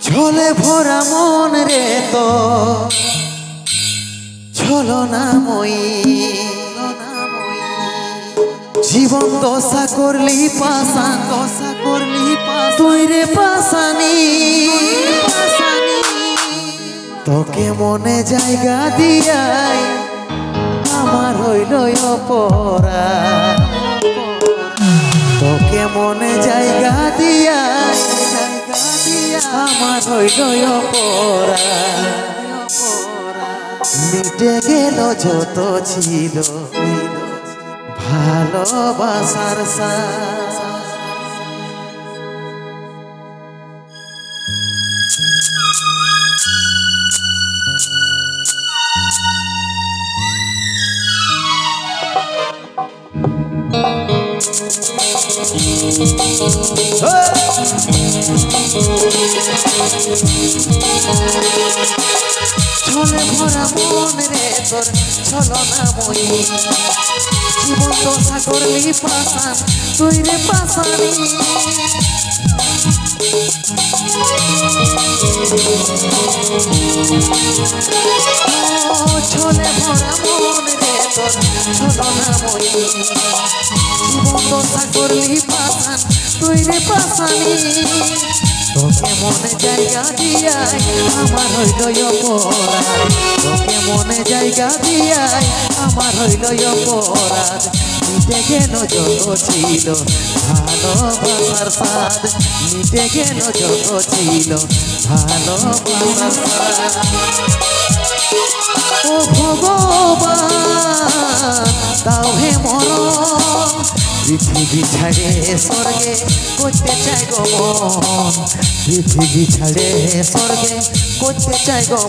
ছলে ভরা মন রে তো ছলনাময়ী জীবন দশা করলি পাশান তুই রে পাশানি তোকে মনে জায়গা দিয়াই আমার হইল অপরাধ তোকে মনে জায়গা দিয়াই আমার হইল অপরাধ মিটে গেল যত ছিল ভালোবাসার সাথ ছলে ভরা মন রে তোর ছলনাময়ী জীবন দশা করলি পাশান তুই রে পাশানি ছলে ভরা মন রে তোর ছলনাময়ী জীবন দশা করলি পাশান তুই রে পাশানি তোকে মনে জায়গা দিয়াই আমার হইল অপরাধ তোকে মনে জায়গা দিয়াই আমার হইল অপরাধ মিটে গেল যত ছিল ভালোবাসার স্বাদ মিটে গেল যত ছিল ভালোবাসার স্বাদ ও ভগবান তাও হে মরণ পৃথিবী ছাড়ে স্বর্গে করতে চাই গো মন পৃথিবী ছাড়ে স্বর্গে করতে চাই গো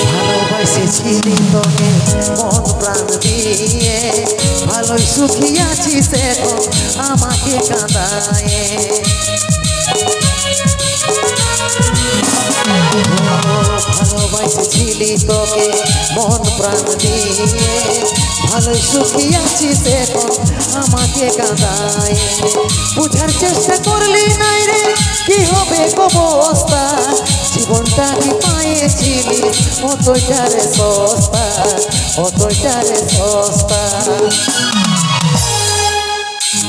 ভালোবাসেছিলি তোকে মন প্রাণ দিয়ে ভালোই সুখী আছিস এখন আমাকে কাঁদায় ভালোবাসেছিলি তোকে মন প্রাণ দিয়ে ভালোই সুখী আছিস এখন আমাকে কাঁদায় বুঝার চেষ্টা করলি নাই রে কি হবে অবস্থা জীবনটা কি পাইছিলি অতটারে সস্তা অতটারে সস্তা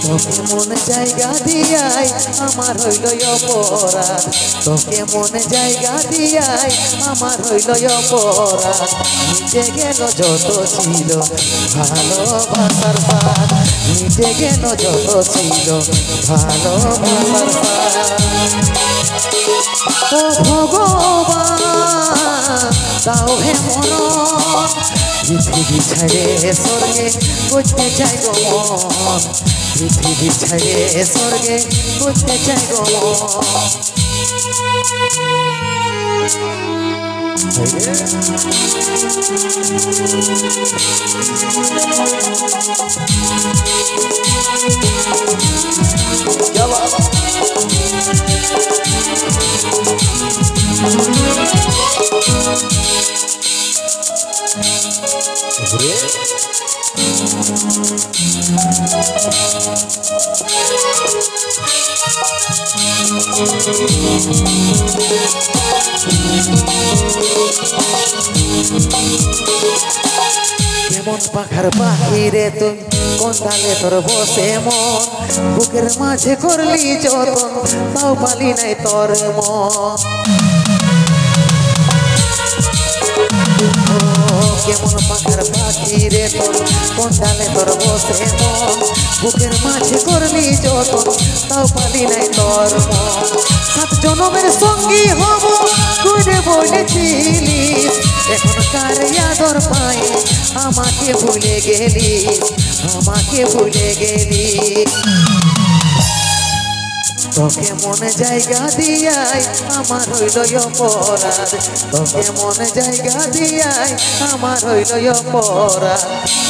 তোকে মনে জায়গা দিয়াই আমার হইল অপরাধ তোকে মনে জায়গা দিয়াই আমার হইল অপরাধ মিটে গেল যত ছিল ভালোবাসার স্বাদ মিটে গেল যত ছিল ভালোবাসার স্বাদ ও ভগবান তাও হে মরণ পৃথিবী ছেড়ে স্বর্গে করতে চাই গো মন পৃথিবী ছেড়ে স্বর্গে করতে চাই গো কেমন পাখার পাখি রে তুই কোন ডালে তোর বসে মন বুকের মাঝে করলি যতন তাও পালি নাই তোর মন কেমন পাখার পাখি রে তোর কোন ডালে তোর বসে মন বুকের মাঝে করলি যতন তাও পালি নাই তোর মন 7 জনমের সঙ্গী হব তুই বলেছিলিস এখন কার আদর পায়ে আমাকে ভুলে গেলি আমাকে ভুলে গেলি তোকে মনে জায়গা দিয়াই আমার হইল অপরাধ তোকে মনে জায়গা দিয়াই আমার হইল অপরাধ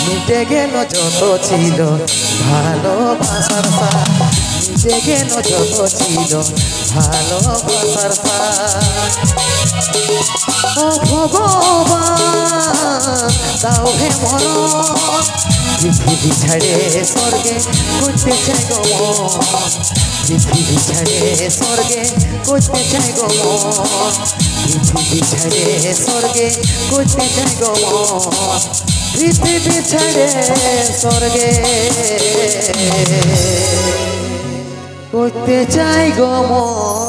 মিটে গেল যত ছিল ভালোবাসার সাথ মিটে গেল যত ছিল ভালোবাসার সাথ ও ভগবান দাও হে মরণ পৃথিবী ছাড়ে স্বর্গে করতে চাই গো মন পৃথিবী ছাড়ে স্বর্গে করতে চাই গো মন পৃথিবী ছাড়ে স্বর্গে করতে চাই গো মন পৃথিবী ছাড়ে স্বর্গে করতে চাই গো মন